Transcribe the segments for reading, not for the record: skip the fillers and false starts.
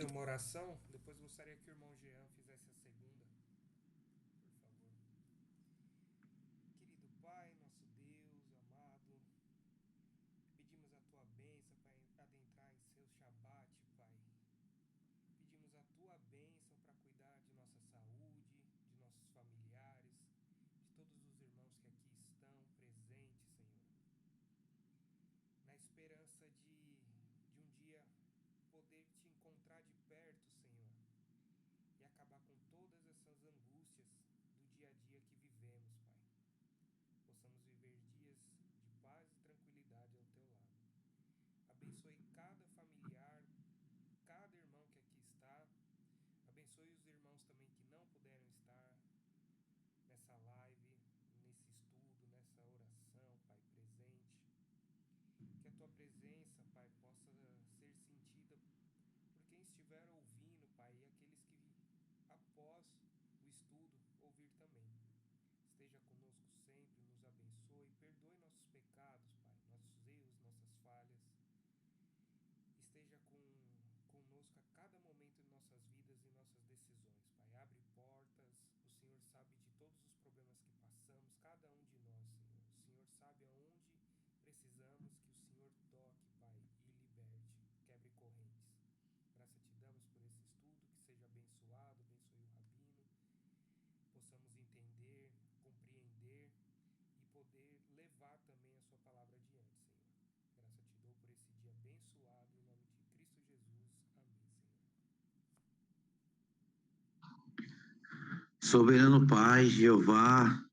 uma oração. Depois gostaria que o irmão Jean fizesse a segunda, por favor. Querido Pai, nosso Deus amado, pedimos a tua bênção para adentrar em seu Shabat, Pai. Pedimos a tua bênção para cuidar de nossa saúde, de nossos familiares, de todos os irmãos que aqui estão presentes, Senhor. Na esperança de um dia poder te encontrar de perto, Senhor, e acabar com todas essas angústias do dia a dia que vivemos, Pai. Possamos viver dias de paz e tranquilidade ao teu lado. Abençoe cada familiar, cada irmão que aqui está. Abençoe os irmãos também que não puderam estar nessa live, nesse estudo, nessa oração, Pai, presente. Que a tua presença, Pai, possa ser sentida por quem estiver ouvindo, Pai, e aqueles que após o estudo ouvir também. Esteja conosco sempre, nos abençoe, perdoe nossos pecados, Pai, nossos erros, nossas falhas. Esteja conosco a cada momento de nossas vidas e nossas decisões, Pai. Abre portas, o Senhor sabe de todos os problemas que passamos, cada um de nós, Senhor. O Senhor sabe aonde precisamos que o Senhor toque, Pai, e liberte, quebre correntes. Graça te damos por esse estudo, que seja abençoado, abençoe o Rabino, possamos entender, compreender e poder levar também a sua palavra adiante, Senhor. Graça te dou por esse dia abençoado, em nome de Cristo Jesus. Amém, Senhor. Soberano Pai, Jeová,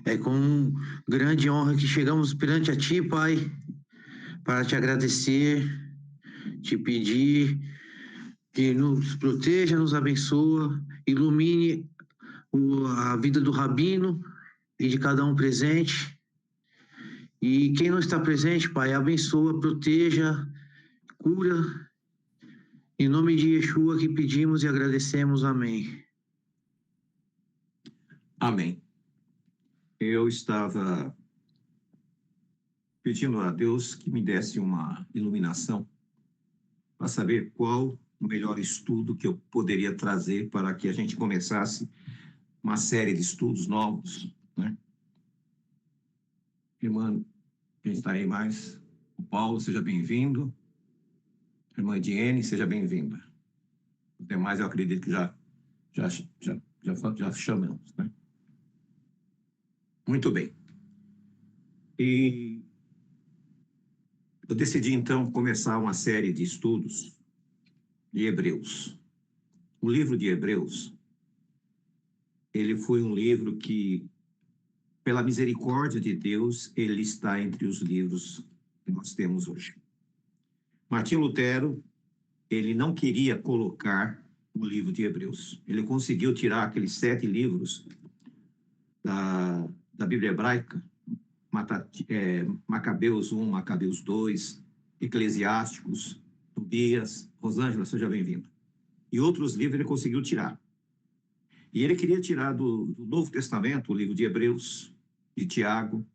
é com grande honra que chegamos perante a Ti, Pai, para te agradecer, te pedir que nos proteja, nos abençoa, ilumine a vida do Rabino e de cada um presente. E quem não está presente, Pai, abençoa, proteja, cura. Em nome de Yeshua que pedimos e agradecemos. Amém. Amém. Eu estava pedindo a Deus que me desse uma iluminação para saber qual o melhor estudo que eu poderia trazer para que a gente começasse uma série de estudos novos, né? Irmã, quem está aí mais? O Paulo, seja bem-vindo. Irmã Ediene, seja bem-vinda. Os demais eu acredito que já chamamos, né? Muito bem. E eu decidi, então, começar uma série de estudos de Hebreus. O livro de Hebreus, ele foi um livro que, pela misericórdia de Deus, ele está entre os livros que nós temos hoje. Martinho Lutero, ele não queria colocar o livro de Hebreus. Ele conseguiu tirar aqueles 7 livros da Bíblia hebraica, Macabeus 1, Macabeus 2, Eclesiásticos, Tobias, Rosângela, seja bem-vinda. E outros livros ele conseguiu tirar. E ele queria tirar do Novo Testamento o livro de Hebreus, de Tiago,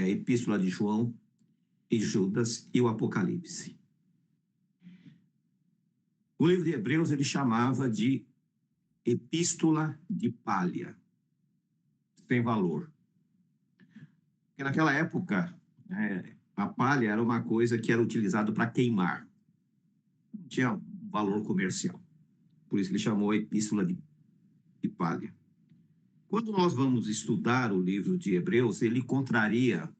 Epístola de João e Judas e o Apocalipse. O livro de Hebreus ele chamava de Epístola de Palha, sem valor. Porque naquela época, a palha era uma coisa que era utilizada para queimar. Não tinha um valor comercial. Por isso ele chamou Epístola de Palha. Quando nós vamos estudar o livro de Hebreus, ele contraria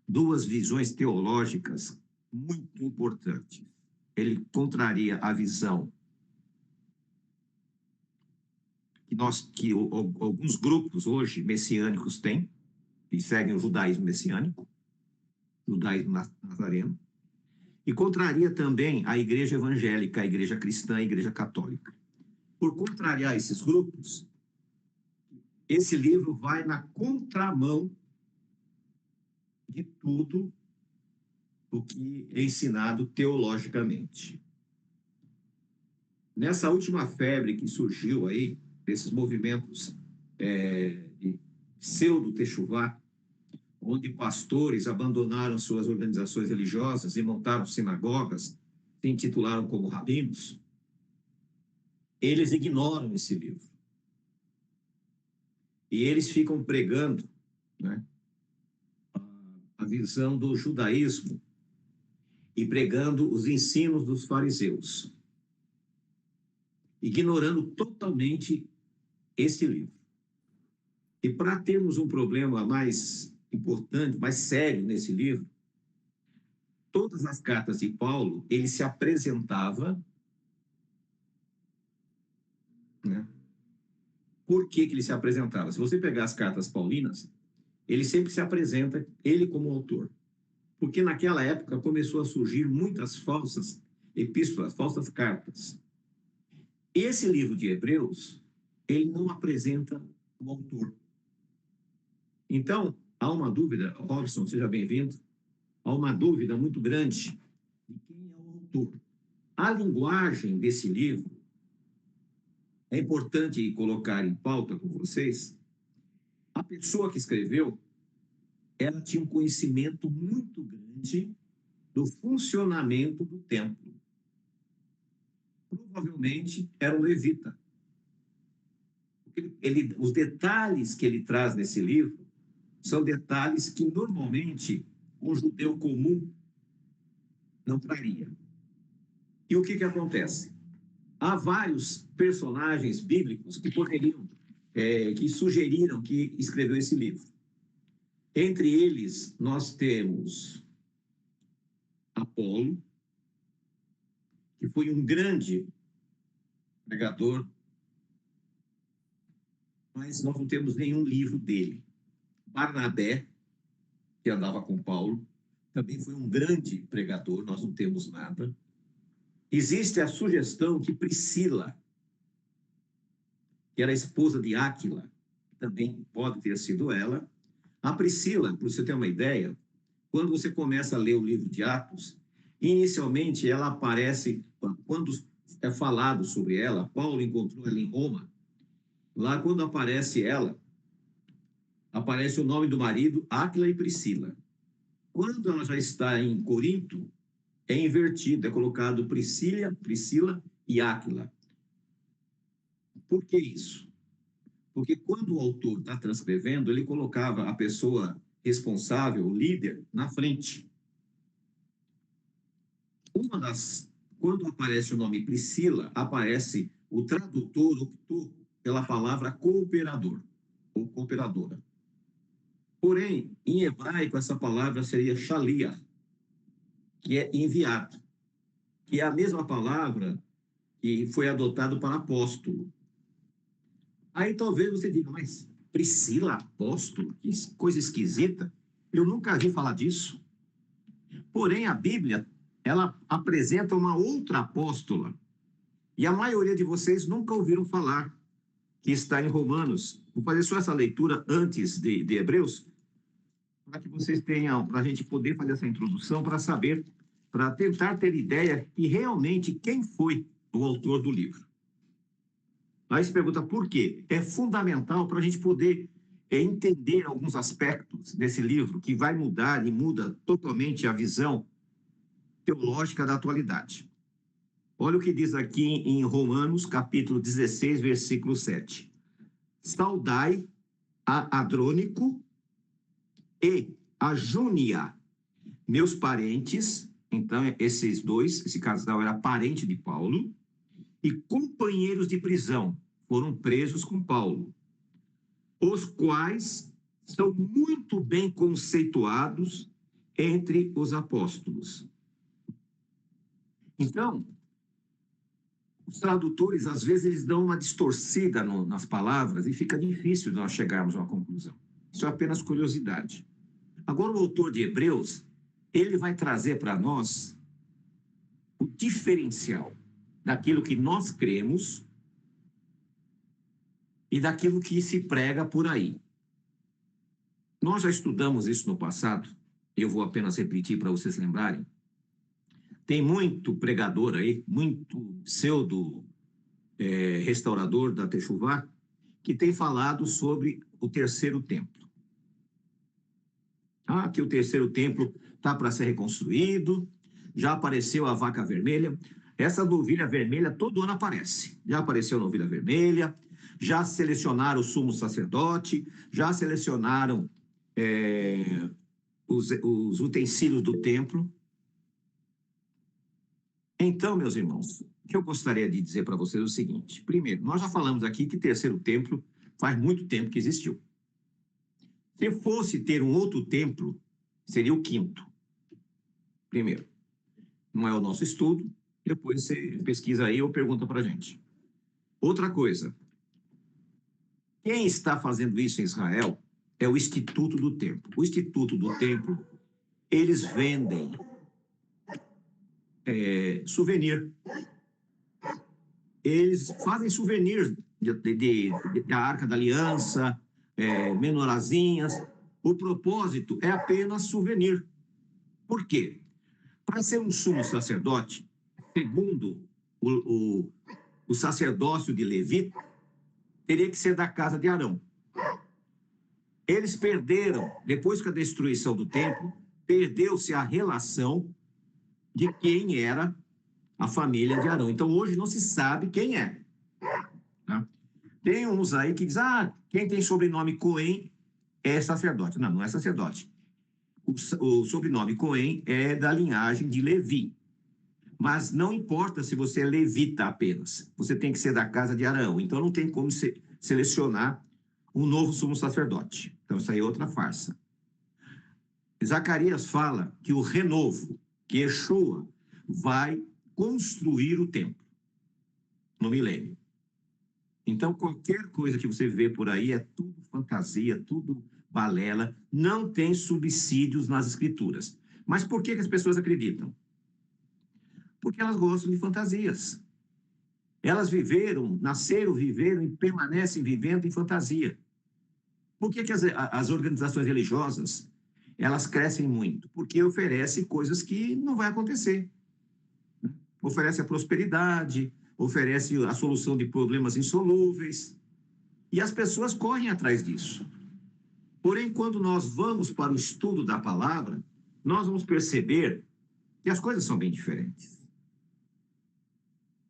2 visões teológicas muito importantes. Ele contraria a visão que alguns grupos hoje messiânicos têm, que seguem o judaísmo messiânico, judaísmo nazareno, e contraria também a igreja evangélica, a igreja cristã, a igreja católica. Por contrariar esses grupos, esse livro vai na contramão de tudo o que é ensinado teologicamente. Nessa última febre que surgiu aí, desses movimentos de pseudo-techuvá, onde pastores abandonaram suas organizações religiosas e montaram sinagogas, se intitularam como rabinos, eles ignoram esse livro. E eles ficam pregando, né, a visão do judaísmo e pregando os ensinos dos fariseus, ignorando totalmente este livro. E para termos um problema mais importante, mais sério nesse livro, todas as cartas de Paulo, ele se apresentava, né? Por que ele se apresentava? Se você pegar as cartas paulinas, ele sempre se apresenta, ele como autor. Porque naquela época começou a surgir muitas falsas epístolas, falsas cartas. Esse livro de Hebreus, ele não apresenta o autor. Então, há uma dúvida, Robson, seja bem-vindo, há uma dúvida muito grande de quem é o autor. A linguagem desse livro, é importante colocar em pauta com vocês, a pessoa que escreveu, ela tinha um conhecimento muito grande do funcionamento do templo. Provavelmente era um levita. Os detalhes que ele traz nesse livro são detalhes que normalmente um judeu comum não traria. E o que acontece? Há vários personagens bíblicos que poderiam, que sugeriram que escreveu esse livro. Entre eles, nós temos Apolo, que foi um grande pregador, mas nós não temos nenhum livro dele. Barnabé, que andava com Paulo, também foi um grande pregador, nós não temos nada. Existe a sugestão que Priscila, que era esposa de Áquila, também pode ter sido ela. A Priscila, para você ter uma ideia, quando você começa a ler o livro de Atos, inicialmente ela aparece, quando é falado sobre ela, Paulo encontrou ela em Roma, lá quando aparece ela, aparece o nome do marido, Áquila e Priscila. Quando ela já está em Corinto, é invertido, é colocado Priscila e Áquila. Por que isso? Porque quando o autor está transcrevendo, ele colocava a pessoa responsável, o líder, na frente. Quando aparece o nome Priscila, aparece o tradutor optou pela palavra cooperador, ou cooperadora. Porém, em hebraico, essa palavra seria shaliach, que é enviado, que é a mesma palavra que foi adotado para apóstolo. Aí talvez você diga, mas Priscila, apóstolo? Que coisa esquisita. Eu nunca vi falar disso. Porém, a Bíblia, ela apresenta uma outra apóstola. E a maioria de vocês nunca ouviram falar, que está em Romanos. Vou fazer só essa leitura antes de Hebreus, para que vocês tenham, para a gente poder fazer essa introdução, para saber, para tentar ter ideia de realmente quem foi o autor do livro. Aí se pergunta por quê? É fundamental para a gente poder entender alguns aspectos desse livro que vai mudar e muda totalmente a visão teológica da atualidade. Olha o que diz aqui em Romanos, capítulo 16, versículo 7. Saudai a Adrônico e a Júnia, meus parentes. Então, esses dois, esse casal era parente de Paulo, e companheiros de prisão, foram presos com Paulo, os quais são muito bem conceituados entre os apóstolos. Então, os tradutores, às vezes, eles dão uma distorcida nas palavras e fica difícil de nós chegarmos a uma conclusão. Isso é apenas curiosidade. Agora, o autor de Hebreus, ele vai trazer para nós o diferencial daquilo que nós cremos e daquilo que se prega por aí. Nós já estudamos isso no passado, eu vou apenas repetir para vocês lembrarem. Tem muito pregador aí, muito pseudo-restaurador da Techuvá, que tem falado sobre o terceiro templo. Que o terceiro templo está para ser reconstruído, já apareceu a vaca vermelha. Essa novilha vermelha todo ano aparece. Já apareceu a novilha vermelha, já selecionaram o sumo sacerdote, já selecionaram os utensílios do templo. Então, meus irmãos, o que eu gostaria de dizer para vocês é o seguinte. Primeiro, nós já falamos aqui que terceiro templo faz muito tempo que existiu. Se fosse ter um outro templo, seria o quinto. Primeiro, não é o nosso estudo, depois você pesquisa aí ou pergunta para a gente. Outra coisa, quem está fazendo isso em Israel é o Instituto do Templo. O Instituto do Templo, eles vendem souvenir. Eles fazem souvenirs da Arca da Aliança, menorazinhas. O propósito é apenas souvenir. Por quê? Para ser um sumo sacerdote, segundo o sacerdócio de Levi, teria que ser da casa de Arão. Eles perderam, depois que a destruição do templo, perdeu-se a relação de quem era a família de Arão. Então, hoje não se sabe quem é. Tá? Tem uns aí que dizem, quem tem sobrenome Cohen é sacerdote. Não, não é sacerdote. O sobrenome Cohen é da linhagem de Levi. Mas não importa se você é levita apenas. Você tem que ser da casa de Arão. Então, não tem como selecionar um novo sumo sacerdote. Então, isso aí é outra farsa. Zacarias fala que o renovo, que Yeshua vai construir o templo no milênio. Então, qualquer coisa que você vê por aí é tudo fantasia, tudo balela, não tem subsídios nas escrituras. Mas por que as pessoas acreditam? Porque elas gostam de fantasias. Elas nasceram, viveram e permanecem vivendo em fantasia. Por que as organizações religiosas, elas crescem muito? Porque oferecem coisas que não vai acontecer. Oferece a prosperidade, oferece a solução de problemas insolúveis. E as pessoas correm atrás disso. Porém, quando nós vamos para o estudo da palavra, nós vamos perceber que as coisas são bem diferentes.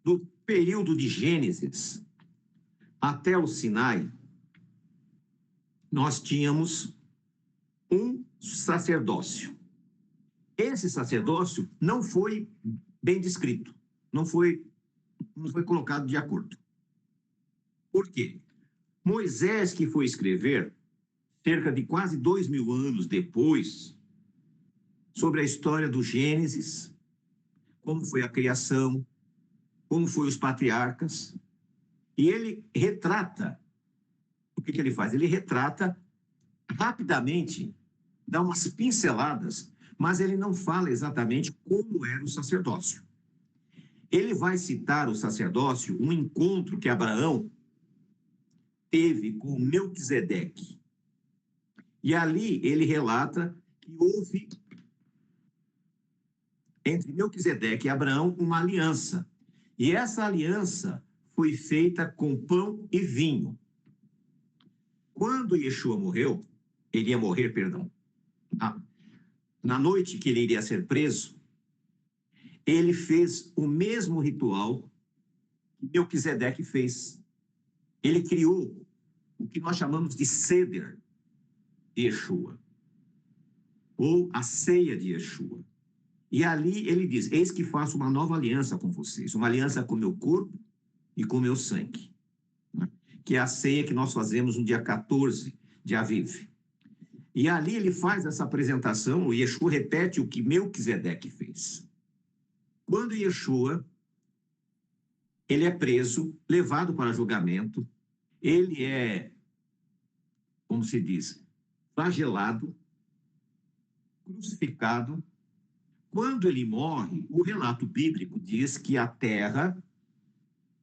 Do período de Gênesis até o Sinai, nós tínhamos um sacerdócio. Esse sacerdócio não foi bem descrito, não foi colocado de acordo. Por quê? Moisés, que foi escrever, cerca de quase 2000 anos depois, sobre a história do Gênesis, como foi a criação, como foram os patriarcas, e ele retrata, o que ele faz? Ele retrata rapidamente, dá umas pinceladas, mas ele não fala exatamente como era o sacerdócio. Ele vai citar o sacerdócio, um encontro que Abraão teve com Melquisedeque. E ali ele relata que houve entre Melquisedeque e Abraão uma aliança. E essa aliança foi feita com pão e vinho. Quando Yeshua morreu, ele ia morrer, perdão, na noite que ele iria ser preso, ele fez o mesmo ritual que Melquisedeque fez. Ele criou o que nós chamamos de Seder de Yeshua, ou a ceia de Yeshua. E ali ele diz, eis que faço uma nova aliança com vocês, uma aliança com o meu corpo e com o meu sangue, né? Que é a ceia que nós fazemos no dia 14 de Aviv. E ali ele faz essa apresentação, o Yeshua repete o que Melquisedeque fez. Quando Yeshua, ele é preso, levado para julgamento, ele é, como se diz, flagelado, crucificado. Quando ele morre, o relato bíblico diz que a terra,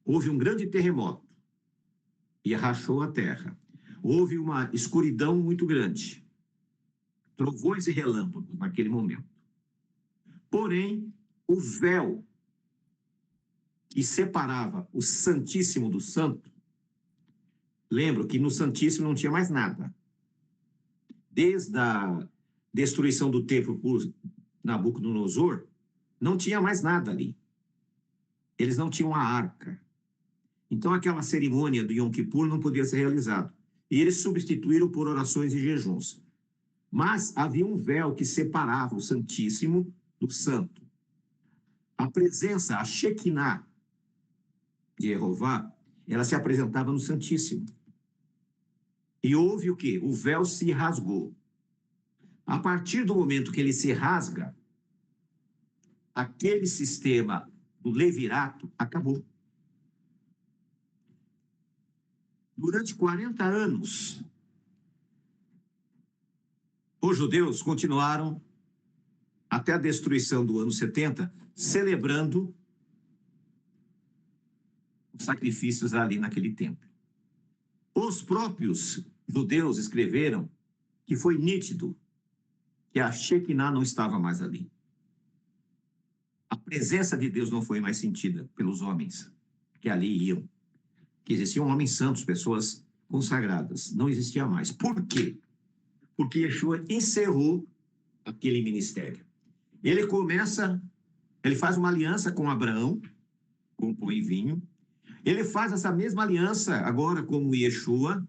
houve um grande terremoto e rachou a terra. Houve uma escuridão muito grande, trovões e relâmpagos naquele momento. Porém, o véu que separava o Santíssimo do Santo, lembro que no Santíssimo não tinha mais nada. Desde a destruição do templo por Nabucodonosor, não tinha mais nada ali. Eles não tinham a arca. Então, aquela cerimônia do Yom Kippur não podia ser realizada. E eles substituíram por orações e jejuns. Mas havia um véu que separava o Santíssimo do Santo. A presença, a Shekinah de Jeová, ela se apresentava no Santíssimo. E houve o quê? O véu se rasgou. A partir do momento que ele se rasga, aquele sistema do levirato acabou. Durante 40 anos, os judeus continuaram, até a destruição do ano 70, celebrando os sacrifícios ali naquele templo. Os próprios judeus escreveram que foi nítido que a Shekinah não estava mais ali. A presença de Deus não foi mais sentida pelos homens que ali iam. Que existiam homens santos, pessoas consagradas. Não existia mais. Por quê? Porque Yeshua encerrou aquele ministério. Ele faz uma aliança com Abraão, com pão e vinho. Ele faz essa mesma aliança agora com Yeshua,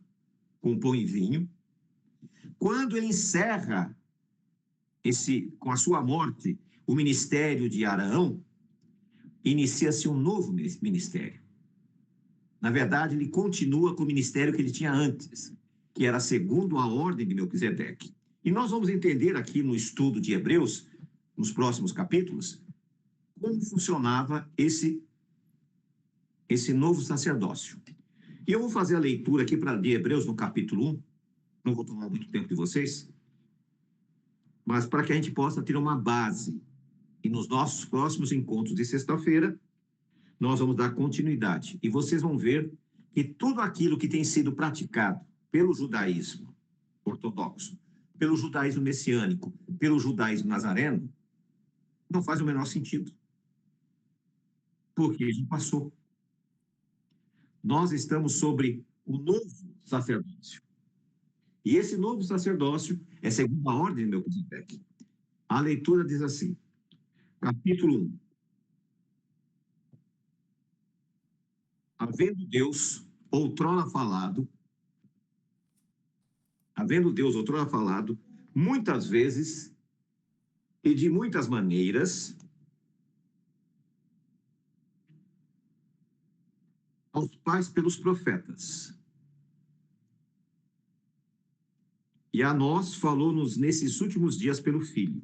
com pão e vinho. Quando ele encerra com a sua morte, o ministério de Arão, inicia-se um novo ministério. Na verdade, ele continua com o ministério que ele tinha antes, que era segundo a ordem de Melquisedeque. E nós vamos entender aqui no estudo de Hebreus, nos próximos capítulos, como funcionava esse novo sacerdócio. E eu vou fazer a leitura aqui de Hebreus no capítulo 1, não vou tomar muito tempo de vocês, mas para que a gente possa ter uma base. E nos nossos próximos encontros de sexta-feira, nós vamos dar continuidade. E vocês vão ver que tudo aquilo que tem sido praticado pelo judaísmo ortodoxo, pelo judaísmo messiânico, pelo judaísmo nazareno, não faz o menor sentido. Porque ele passou. Nós estamos sobre o novo sacerdócio. E esse novo sacerdócio é segundo a ordem de Melquisedeque. A leitura diz assim, capítulo 1. Havendo Deus outrora falado, muitas vezes e de muitas maneiras, aos pais pelos profetas. E a nós falou-nos nesses últimos dias pelo Filho,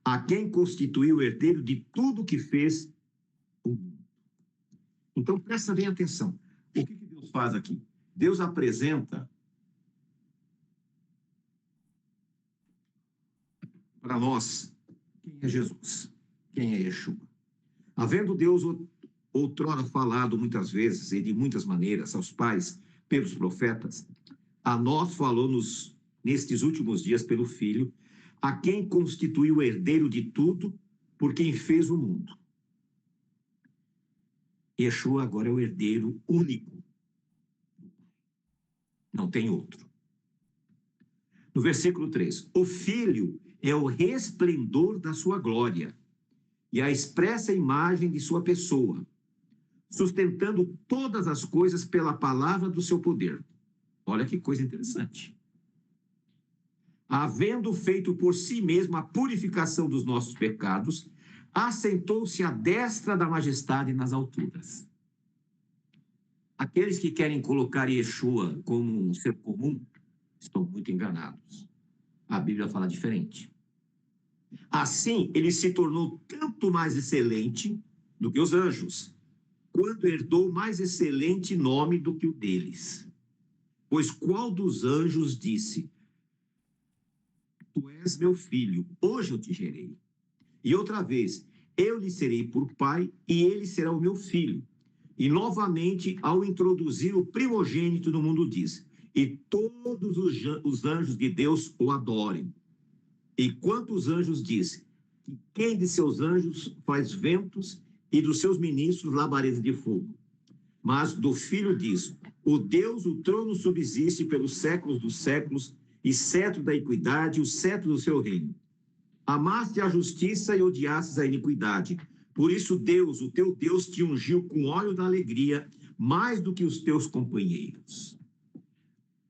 a quem constituiu o herdeiro de tudo que fez o mundo. Então, presta bem atenção. O que Deus faz aqui? Deus apresenta para nós quem é Jesus, quem é Yeshua. Havendo Deus outrora falado muitas vezes e de muitas maneiras aos pais pelos profetas, a nós falou-nos nestes últimos dias pelo Filho, a quem constituiu o herdeiro de tudo, por quem fez o mundo. Yeshua agora é o herdeiro único. Não tem outro. No versículo 3, o Filho é o resplendor da sua glória e a expressa imagem de sua pessoa, sustentando todas as coisas pela palavra do seu poder. Olha que coisa interessante. Havendo feito por si mesmo a purificação dos nossos pecados, assentou-se à destra da majestade nas alturas. Aqueles que querem colocar Yeshua como um ser comum estão muito enganados. A Bíblia fala diferente. Assim, ele se tornou tanto mais excelente do que os anjos, quando herdou mais excelente nome do que o deles. Pois qual dos anjos disse: Tu és meu filho, hoje eu te gerei. E outra vez, eu lhe serei por pai e ele será o meu filho. E novamente, ao introduzir o primogênito no mundo, diz: E todos os anjos de Deus o adorem. E quantos anjos diz: Que quem de seus anjos faz ventos e dos seus ministros labaredas de fogo. Mas do filho diz: O Deus, o trono subsiste pelos séculos dos séculos, e cetro da equidade, o cetro do seu reino. Amaste a justiça e odiastes a iniquidade. Por isso Deus, o teu Deus, te ungiu com óleo da alegria, mais do que os teus companheiros.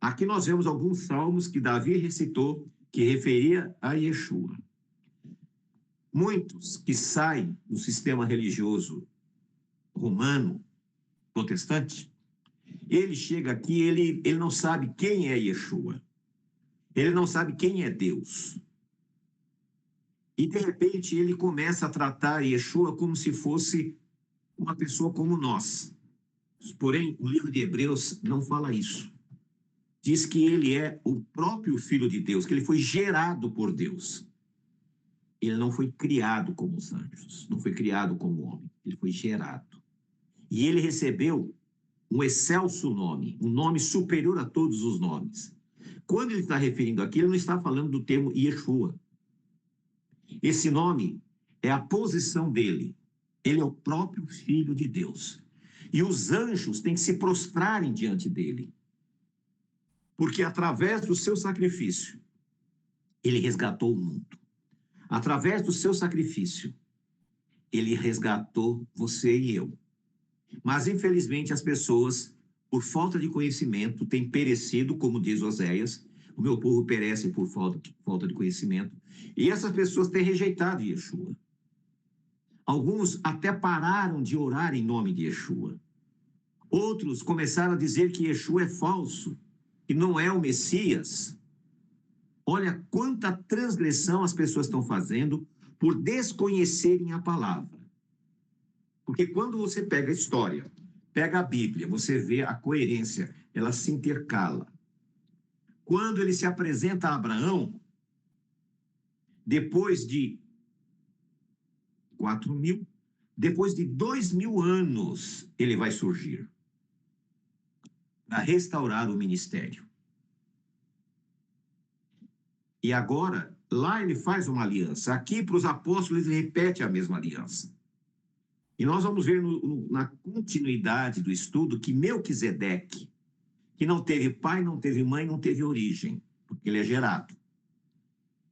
Aqui nós vemos alguns salmos que Davi recitou, que referia a Yeshua. Muitos que saem do sistema religioso romano, protestante, ele chega aqui, ele não sabe quem é Yeshua. Ele não sabe quem é Deus. E, de repente, ele começa a tratar Yeshua como se fosse uma pessoa como nós. Porém, o livro de Hebreus não fala isso. Diz que ele é o próprio Filho de Deus, que ele foi gerado por Deus. Ele não foi criado como os anjos, não foi criado como homem, ele foi gerado. E ele recebeu um excelso nome, um nome superior a todos os nomes. Quando ele está referindo aqui, ele não está falando do termo Yeshua. Esse nome é a posição dele. Ele é o próprio Filho de Deus. E os anjos têm que se prostrarem diante dele. Porque através do seu sacrifício, ele resgatou o mundo. Através do seu sacrifício, ele resgatou você e eu. Mas, infelizmente, as pessoas, por falta de conhecimento, têm perecido, como diz Oséias, o meu povo perece por falta de conhecimento. E essas pessoas têm rejeitado Yeshua. Alguns até pararam de orar em nome de Yeshua. Outros começaram a dizer que Yeshua é falso, que não é o Messias. Olha quanta transgressão as pessoas estão fazendo por desconhecerem a palavra. Porque quando você pega a história, pega a Bíblia, você vê a coerência, ela se intercala. Quando ele se apresenta a Abraão, depois de 4.000, depois de 2.000 anos, ele vai surgir para restaurar o ministério. E agora, lá ele faz uma aliança. Aqui, para os apóstolos, ele repete a mesma aliança. E nós vamos ver na continuidade do estudo que Melquisedeque, que não teve pai, não teve mãe, não teve origem, porque ele é gerado,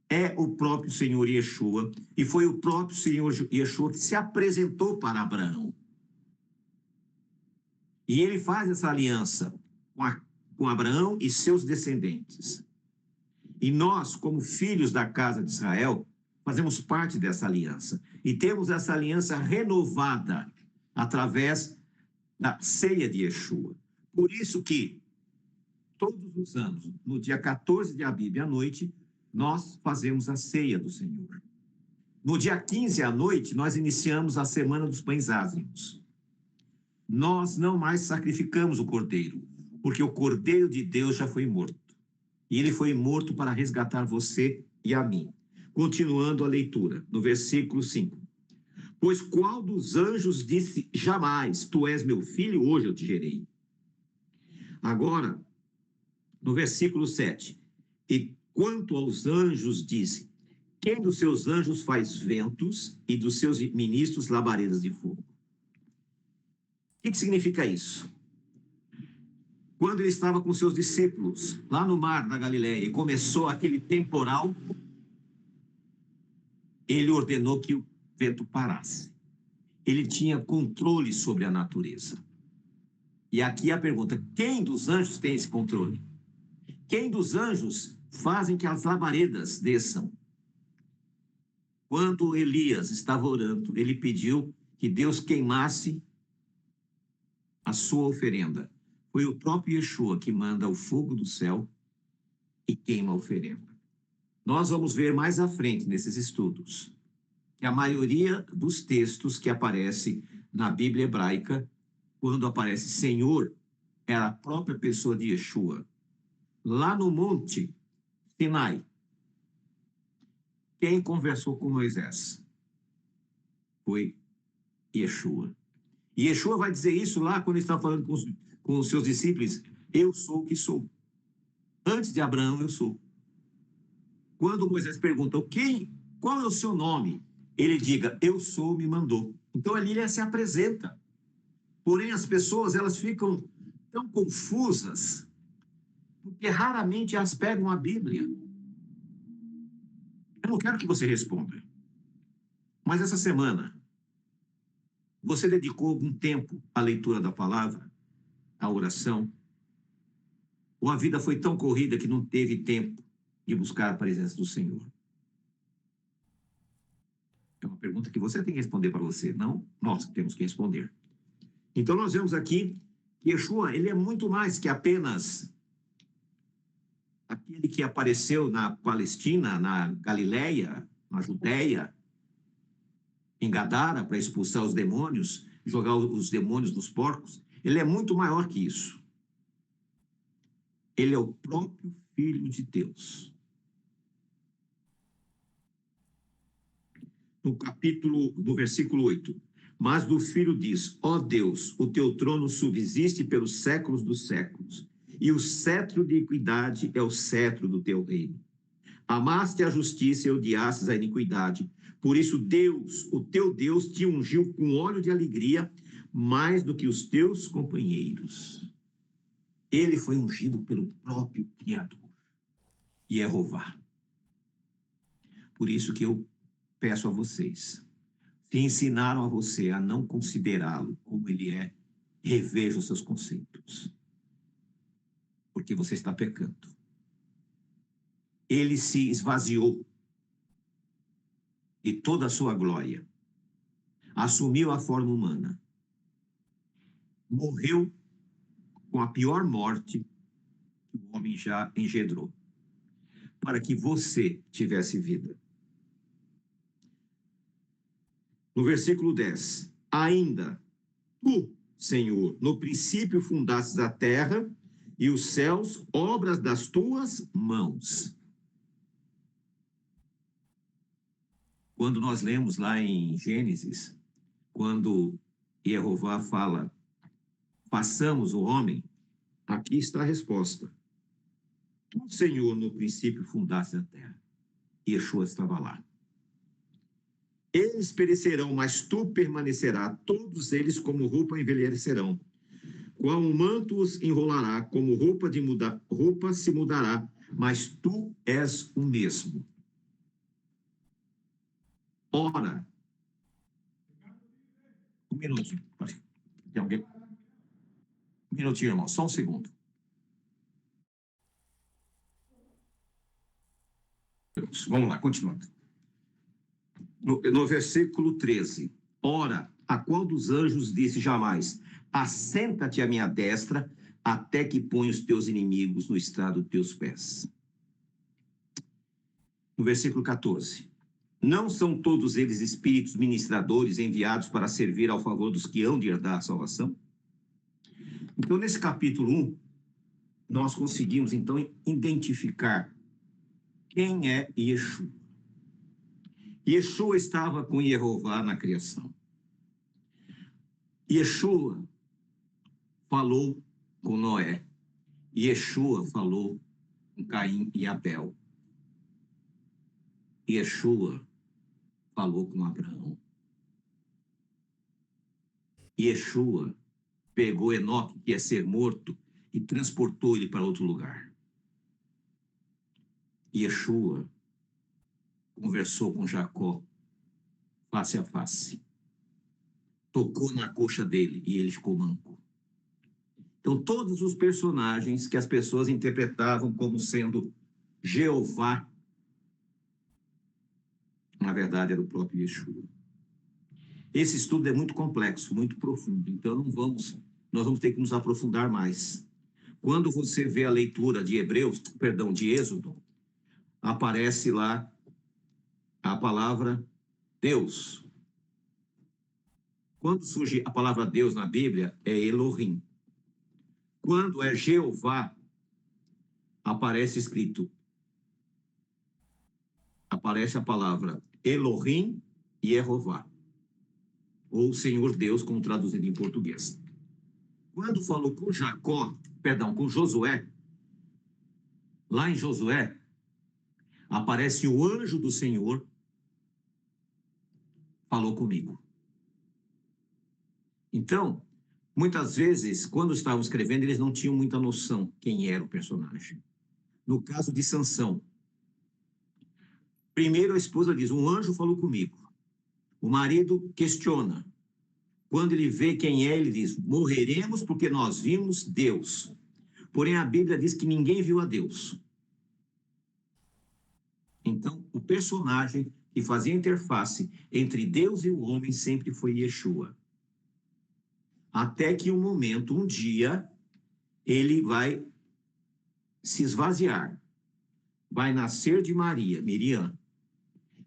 é o próprio Senhor Yeshua, e foi o próprio Senhor Yeshua que se apresentou para Abraão. E ele faz essa aliança com Abraão e seus descendentes. E nós, como filhos da casa de Israel, fazemos parte dessa aliança. E temos essa aliança renovada através da ceia de Yeshua. Por isso que, todos os anos, no dia 14 de Abib à noite, nós fazemos a ceia do Senhor. No dia 15 à noite, nós iniciamos a Semana dos Pães Ázimos. Nós não mais sacrificamos o cordeiro, porque o cordeiro de Deus já foi morto. E ele foi morto para resgatar você e a mim. Continuando a leitura, no versículo 5. Pois qual dos anjos disse jamais, tu és meu filho, hoje eu te gerei? Agora, no versículo 7. E quanto aos anjos disse, quem dos seus anjos faz ventos e dos seus ministros labaredas de fogo? O que significa isso? Quando ele estava com seus discípulos, lá no mar da Galileia, e começou aquele temporal, ele ordenou que o vento parasse. Ele tinha controle sobre a natureza. E aqui a pergunta, quem dos anjos tem esse controle? Quem dos anjos fazem que as labaredas desçam? Quando Elias estava orando, ele pediu que Deus queimasse a sua oferenda. Foi o próprio Yeshua que manda o fogo do céu e queima a oferenda. Nós vamos ver mais à frente nesses estudos que a maioria dos textos que aparecem na Bíblia hebraica, quando aparece Senhor, era a própria pessoa de Yeshua. Lá no Monte Sinai, quem conversou com Moisés? Foi Yeshua. E Yeshua vai dizer isso lá quando ele está falando com os seus discípulos, eu sou o que sou. Antes de Abraão, eu sou. Quando Moisés pergunta, qual é o seu nome? Ele diga, eu sou, me mandou. Então ali ele se apresenta. Porém, as pessoas, elas ficam tão confusas, porque raramente elas pegam a Bíblia. não quero que você responda. Mas essa semana, você dedicou algum tempo à leitura da palavra, à oração? Ou a vida foi tão corrida que não teve tempo de buscar a presença do Senhor? É uma pergunta que você tem que responder para você, não nós temos que responder. Então, nós vemos aqui que Yeshua, ele é muito mais que apenas aquele que apareceu na Palestina, na Galileia, na Judéia, em Gadara, para expulsar os demônios, jogar os demônios nos porcos. Ele é muito maior que isso. Ele é o próprio Filho de Deus. No versículo 8, mas do Filho diz, ó Deus, o teu trono subsiste pelos séculos dos séculos, e o cetro de equidade é o cetro do teu reino. Amaste a justiça e odiastes a iniquidade, por isso Deus, o teu Deus, te ungiu com óleo de alegria, mais do que os teus companheiros. Ele foi ungido pelo próprio Criador, Jeová. Por isso que eu peço a vocês, se ensinaram a você a não considerá-lo como ele é, reveja os seus conceitos. Porque você está pecando. Ele se esvaziou de toda a sua glória, assumiu a forma humana, morreu com a pior morte que o homem já engendrou, para que você tivesse vida. No versículo 10, ainda, tu, Senhor, no princípio fundastes a terra e os céus, obras das tuas mãos. Quando nós lemos lá em Gênesis, quando Jeová fala, façamos o homem, aqui está a resposta. Tu, Senhor, no princípio fundaste a terra. E Yeshua estava lá. Eles perecerão, mas tu permanecerás, todos eles como roupa envelhecerão. Qual um manto os enrolará, como roupa se mudará, mas tu és o mesmo. Ora, um minutinho. Tem alguém? Um minutinho, irmão, só um segundo. Vamos lá, continuando. No versículo 13, ora, a qual dos anjos disse jamais, assenta-te à minha destra, até que ponha os teus inimigos no estrado dos teus pés. No versículo 14, não são todos eles espíritos ministradores enviados para servir ao favor dos que hão de herdar a salvação? Então, nesse capítulo 1, nós conseguimos, então, identificar quem é Yeshua. Yeshua estava com Jeová na criação. Yeshua falou com Noé. Yeshua falou com Caim e Abel. Yeshua falou com Abraão. Yeshua pegou Enoque, que ia ser morto, e transportou ele para outro lugar. Yeshua conversou com Jacó, face a face. Tocou na coxa dele e ele ficou manco. Então, todos os personagens que as pessoas interpretavam como sendo Jeová, na verdade, era o próprio Yeshua. Esse estudo é muito complexo, muito profundo, então nós vamos ter que nos aprofundar mais. Quando você vê a leitura de de Êxodo, aparece lá a palavra Deus. Quando surge a palavra Deus na Bíblia, é Elohim. Quando é Jeová, aparece a palavra Elohim e Jeová, ou Senhor Deus, como traduzido em português. Quando falou com com Josué, lá em Josué, aparece o anjo do Senhor, falou comigo. Então, muitas vezes, quando estavam escrevendo, eles não tinham muita noção quem era o personagem. No caso de Sansão, Primeiro a esposa diz, um anjo falou comigo. O marido questiona. Quando ele vê quem é, ele diz, morreremos porque nós vimos Deus. Porém, a Bíblia diz que ninguém viu a Deus. Então, o personagem que fazia a interface entre Deus e o homem sempre foi Yeshua. Até que um dia, ele vai se esvaziar. Vai nascer de Maria, Miriam.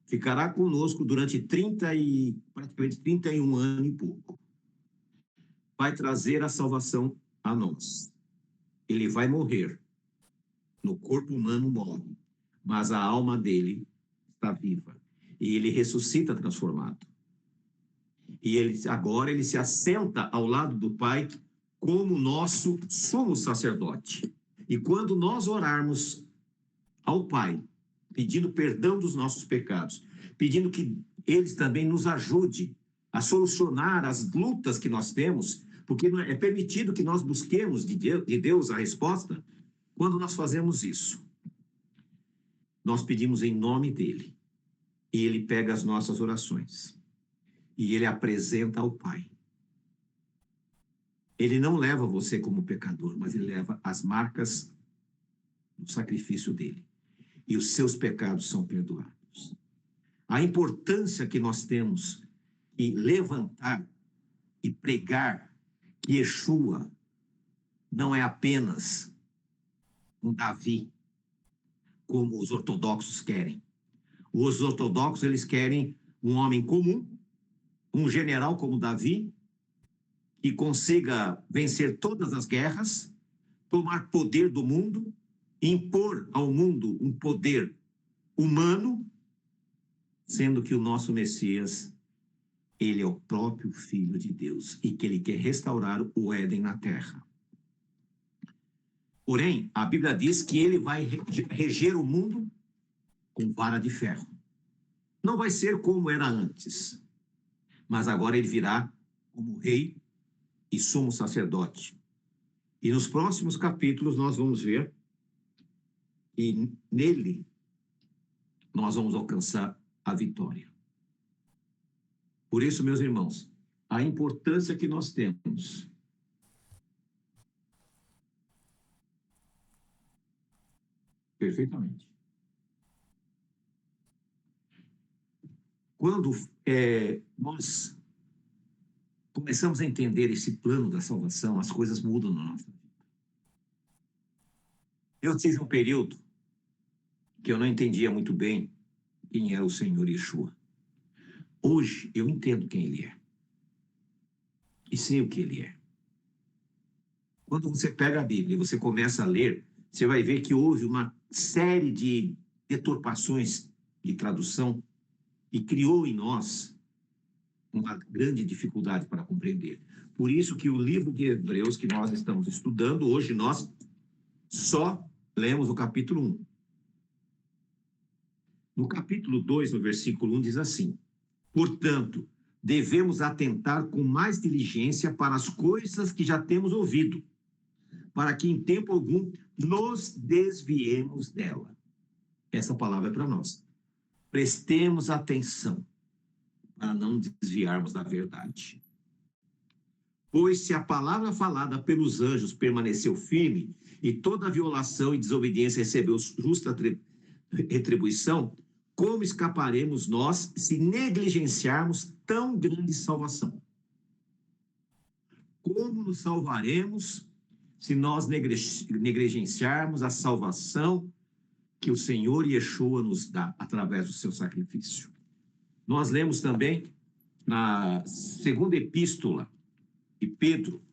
Ficará conosco durante praticamente 31 anos e pouco. Vai trazer a salvação a nós. Ele vai morrer. No corpo humano morre, mas a alma dele está viva. E ele ressuscita transformado. E agora ele se assenta ao lado do Pai como nosso sumo sacerdote. E quando nós orarmos ao Pai, pedindo perdão dos nossos pecados, pedindo que eles também nos ajude a solucionar as lutas que nós temos, porque é permitido que nós busquemos de Deus a resposta. Quando nós fazemos isso, nós pedimos em nome dele, e ele pega as nossas orações, e ele apresenta ao Pai. Ele não leva você como pecador, mas ele leva as marcas do sacrifício dele, e os seus pecados são perdoados. A importância que nós temos em levantar e pregar que Yeshua não é apenas um Davi, como os ortodoxos querem. Os ortodoxos, eles querem um homem comum, um general como Davi, que consiga vencer todas as guerras, tomar poder do mundo, impor ao mundo um poder humano, sendo que o nosso Messias, ele é o próprio Filho de Deus e que ele quer restaurar o Éden na terra. Porém, a Bíblia diz que ele vai reger o mundo com vara de ferro. Não vai ser como era antes, mas agora ele virá como rei e sumo sacerdote. E nos próximos capítulos nós vamos ver que nele nós vamos alcançar a vitória. Por isso, meus irmãos, a importância que nós temos perfeitamente. Quando nós começamos a entender esse plano da salvação, as coisas mudam na nossa vida. Eu tive um período que eu não entendia muito bem quem era o Senhor Yeshua. Hoje eu entendo quem ele é. E sei o que ele é. Quando você pega a Bíblia e você começa a ler, você vai ver que houve uma série de deturpações de tradução e criou em nós uma grande dificuldade para compreender. Por isso que o livro de Hebreus que nós estamos estudando, hoje nós só lemos o capítulo 1. No capítulo 2, no versículo 1, diz assim: portanto, devemos atentar com mais diligência para as coisas que já temos ouvido, para que em tempo algum nos desviemos dela. Essa palavra é para nós. Prestemos atenção para não desviarmos da verdade. Pois se a palavra falada pelos anjos permaneceu firme, e toda violação e desobediência recebeu justa retribuição, como escaparemos nós se negligenciarmos tão grande salvação? Como nos salvaremos se nós negligenciarmos a salvação que o Senhor Yeshua nos dá através do seu sacrifício? Nós lemos também na segunda epístola de Pedro,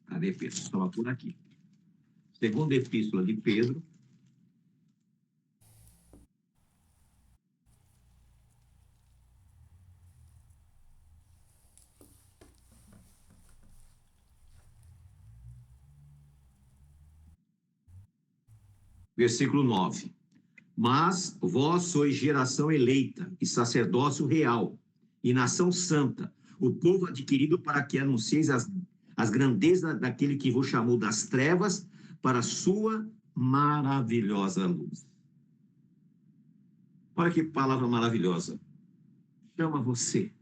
cadê Pedro? Estava por aqui. Segunda epístola de Pedro, versículo 9. Mas vós sois geração eleita e sacerdócio real e nação santa, o povo adquirido para que anuncieis as as grandezas daquele que vos chamou das trevas para a sua maravilhosa luz. Olha que palavra maravilhosa. Chama você,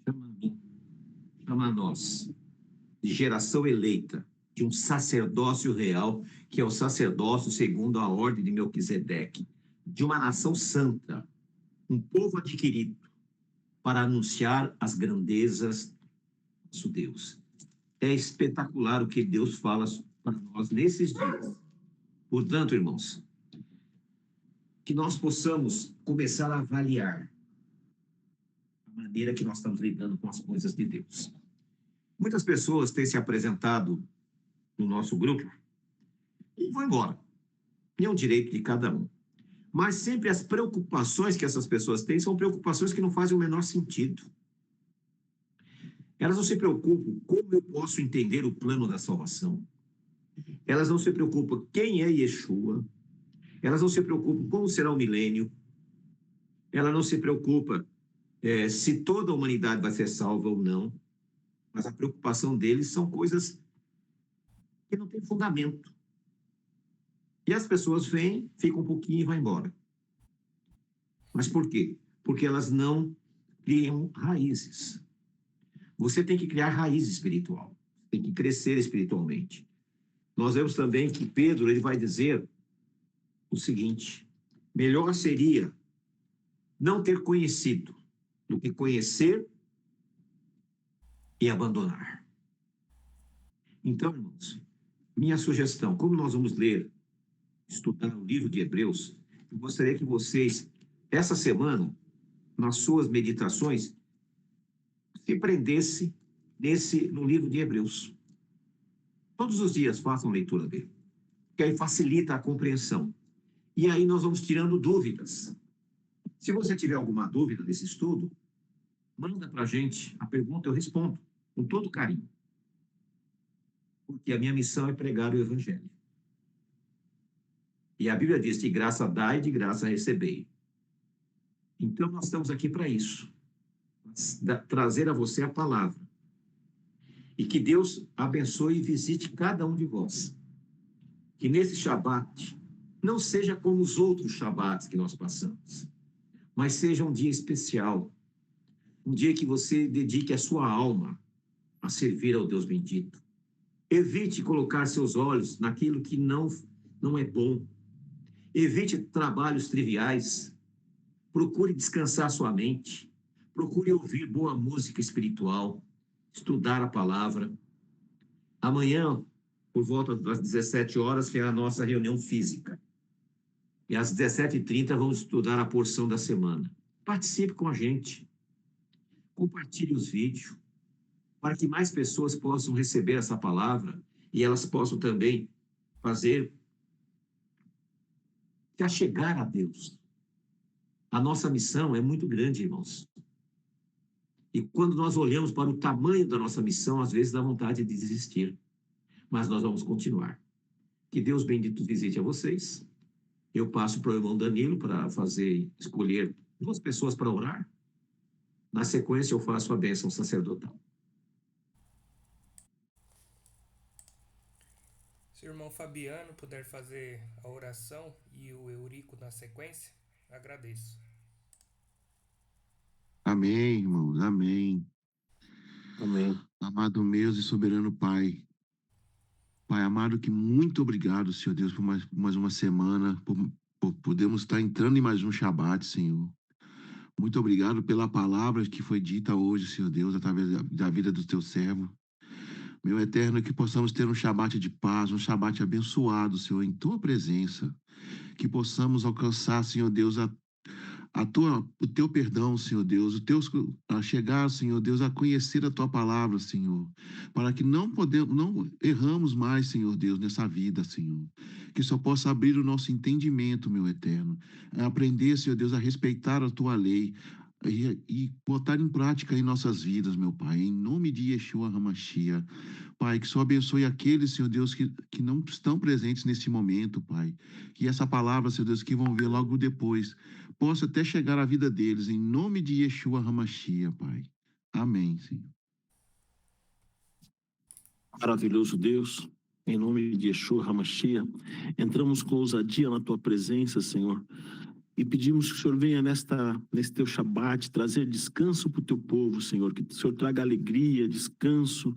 chama a mim, chama a nós, de geração eleita, de um sacerdócio real, que é o sacerdócio segundo a ordem de Melquisedeque, de uma nação santa, um povo adquirido, para anunciar as grandezas do nosso Deus. É espetacular o que Deus fala para nós nesses dias. Portanto, irmãos, que nós possamos começar a avaliar a maneira que nós estamos lidando com as coisas de Deus. Muitas pessoas têm se apresentado no nosso grupo e vão embora. É um direito de cada um. Mas sempre as preocupações que essas pessoas têm são preocupações que não fazem o menor sentido. Elas não se preocupam como eu posso entender o plano da salvação. Elas não se preocupam quem é Yeshua. Elas não se preocupam como será o milênio. Ela não se preocupa se toda a humanidade vai ser salva ou não. Mas a preocupação deles são coisas que não têm fundamento. E as pessoas vêm, ficam um pouquinho e vão embora. Mas por quê? Porque elas não criam raízes. Você tem que criar raiz espiritual. Tem que crescer espiritualmente. Nós vemos também que Pedro ele vai dizer o seguinte: melhor seria não ter conhecido do que conhecer e abandonar. Então, irmãos, minha sugestão, como nós vamos estudar o livro de Hebreus, eu gostaria que vocês, essa semana, nas suas meditações, se prendesse no livro de Hebreus. Todos os dias façam leitura dele, que aí facilita a compreensão. E aí nós vamos tirando dúvidas. Se você tiver alguma dúvida desse estudo, manda para a gente a pergunta, eu respondo, com todo carinho. Porque a minha missão é pregar o Evangelho. E a Bíblia diz: de graça dai, de graça recebei. Então, nós estamos aqui para isso. Trazer a você a palavra. E que Deus abençoe e visite cada um de vós. Que nesse Shabat não seja como os outros Shabats que nós passamos, mas seja um dia especial. Um dia que você dedique a sua alma a servir ao Deus bendito. Evite colocar seus olhos naquilo que não é bom. Evite trabalhos triviais. Procure descansar sua mente. Procure ouvir boa música espiritual. Estudar a palavra. Amanhã, por volta das 17 horas, é a nossa reunião física. E às 17h30 vamos estudar a porção da semana. Participe com a gente. Compartilhe os vídeos, para que mais pessoas possam receber essa palavra e elas possam também fazer se achegar a Deus. A nossa missão é muito grande, irmãos. E quando nós olhamos para o tamanho da nossa missão, às vezes dá vontade de desistir. Mas nós vamos continuar. Que Deus bendito visite a vocês. Eu passo para o irmão Danilo para escolher 2 pessoas para orar. Na sequência, eu faço a bênção sacerdotal. Se o irmão Fabiano puder fazer a oração e o Eurico na sequência, agradeço. Amém, irmãos, amém. Amém. Amado meu e soberano Pai, Pai amado, que muito obrigado, Senhor Deus, por mais uma semana, por podermos estar entrando em mais um Shabat, Senhor. Muito obrigado pela palavra que foi dita hoje, Senhor Deus, através da vida do teu servo. Meu eterno, que possamos ter um Shabat de paz, um Shabat abençoado, Senhor, em tua presença. Que possamos alcançar, Senhor Deus, o teu perdão, Senhor Deus, a chegar, Senhor Deus, a conhecer a tua palavra, Senhor, para que não erramos mais, Senhor Deus, nessa vida, Senhor, que só possa abrir o nosso entendimento, meu eterno, aprender, Senhor Deus, a respeitar a tua lei e botar em prática em nossas vidas, meu Pai, em nome de Yeshua HaMashiach. Pai, que só abençoe aqueles, Senhor Deus, que não estão presentes nesse momento, Pai. Que essa palavra, Senhor Deus, que vão ver logo depois, possa até chegar à vida deles, em nome de Yeshua HaMashiach, Pai. Amém, Senhor. Maravilhoso Deus, em nome de Yeshua HaMashiach, entramos com ousadia na tua presença, Senhor, e pedimos que o Senhor venha nesse teu Shabat trazer descanso para o teu povo, Senhor, que o Senhor traga alegria, descanso,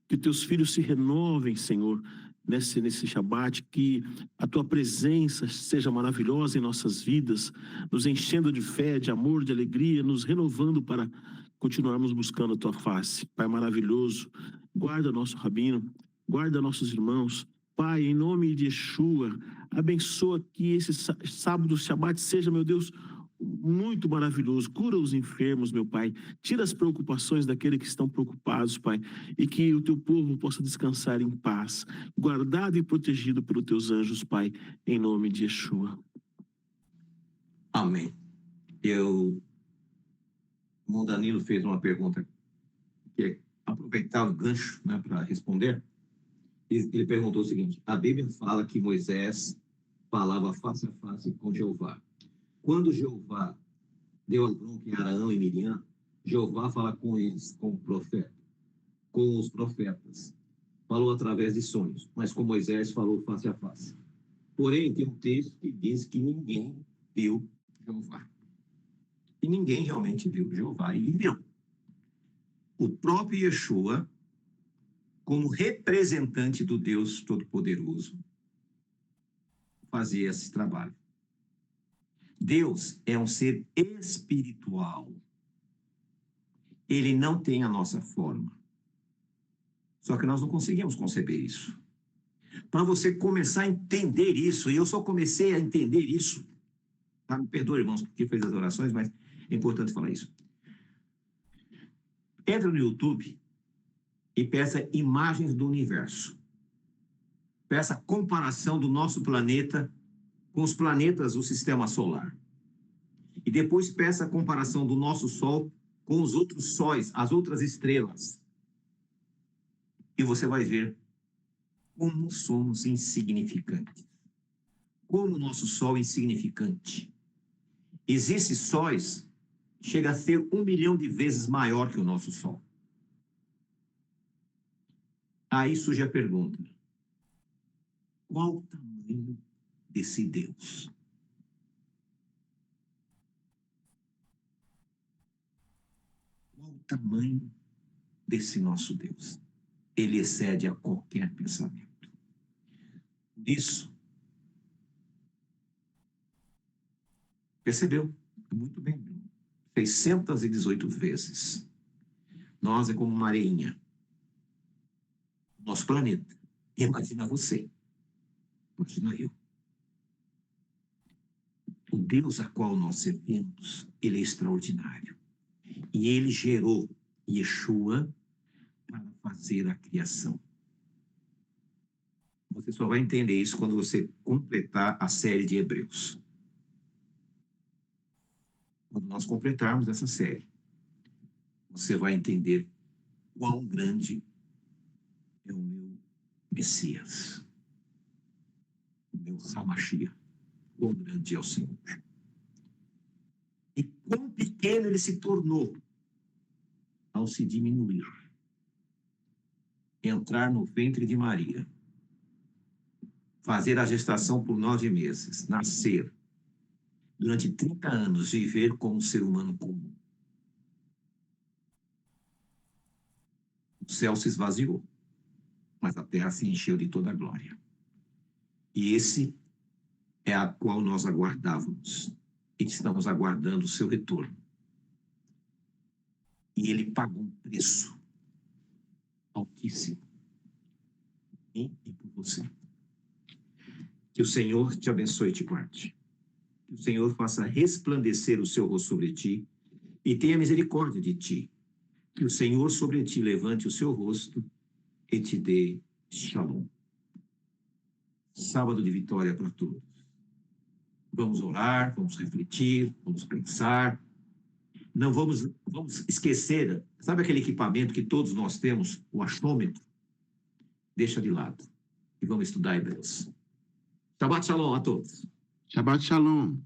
que teus filhos se renovem, Senhor, nesse Shabat, que a tua presença seja maravilhosa em nossas vidas, nos enchendo de fé, de amor, de alegria, nos renovando para continuarmos buscando a tua face. Pai maravilhoso, guarda nosso rabino, guarda nossos irmãos. Pai, em nome de Yeshua, abençoa que esse sábado Shabat seja, meu Deus, muito maravilhoso. Cura os enfermos, meu Pai. Tira as preocupações daqueles que estão preocupados, Pai, e que o teu povo possa descansar em paz, guardado e protegido pelos teus anjos, Pai, em nome de Yeshua. Amém. O irmão Danilo fez uma pergunta que é aproveitar o gancho, né, para responder. Ele perguntou o seguinte: a Bíblia fala que Moisés falava face a face com Jeová. Quando Jeová deu a bronca em Araão e Miriam, Jeová fala com eles, com os profetas. Falou através de sonhos, mas com Moisés falou face a face. Porém, tem um texto que diz que ninguém viu Jeová. E ninguém realmente viu Jeová. E viu. O próprio Yeshua, como representante do Deus Todo-Poderoso, fazia esse trabalho. Deus é um ser espiritual. Ele não tem a nossa forma. Só que nós não conseguimos conceber isso. Para você começar a entender isso, e eu só comecei a entender isso, tá? Me perdoe, irmãos, que fez as orações, mas é importante falar isso. Entra no YouTube e peça imagens do universo. Peça comparação do nosso planeta com os planetas do sistema solar. E depois peça a comparação do nosso Sol com os outros sóis, as outras estrelas. E você vai ver como somos insignificantes. Como o nosso Sol é insignificante. Existem sóis que chega a ser 1 milhão de vezes maior que o nosso Sol. Aí surge a pergunta: qual o tamanho desse Deus? Qual o tamanho desse nosso Deus? Ele excede a qualquer pensamento. Por isso, percebeu? Muito bem. 618 vezes. Nós é como uma areinha. Nosso planeta. Imagina você. Imagina eu. O Deus a qual nós servimos, ele é extraordinário. E ele gerou Yeshua para fazer a criação. Você só vai entender isso quando você completar a série de Hebreus. Quando nós completarmos essa série, você vai entender quão grande é o meu Messias, o meu Hamashia, quão grande é o Senhor. E quão pequeno ele se tornou ao se diminuir, entrar no ventre de Maria, fazer a gestação por 9 meses, nascer, durante 30 anos, viver como um ser humano comum. O céu se esvaziou, mas a terra se encheu de toda a glória. E esse é a qual nós aguardávamos. E estamos aguardando o seu retorno. E ele pagou um preço altíssimo. E por você. Que o Senhor te abençoe e te guarde. Que o Senhor faça resplandecer o seu rosto sobre ti e tenha misericórdia de ti. Que o Senhor sobre ti levante o seu rosto e te dê shalom. Sábado de vitória para todos. Vamos orar, vamos refletir, vamos pensar. Não vamos esquecer, sabe aquele equipamento que todos nós temos, o achômetro? Deixa de lado e vamos estudar Hebreus. Shabbat shalom a todos. Shabbat shalom.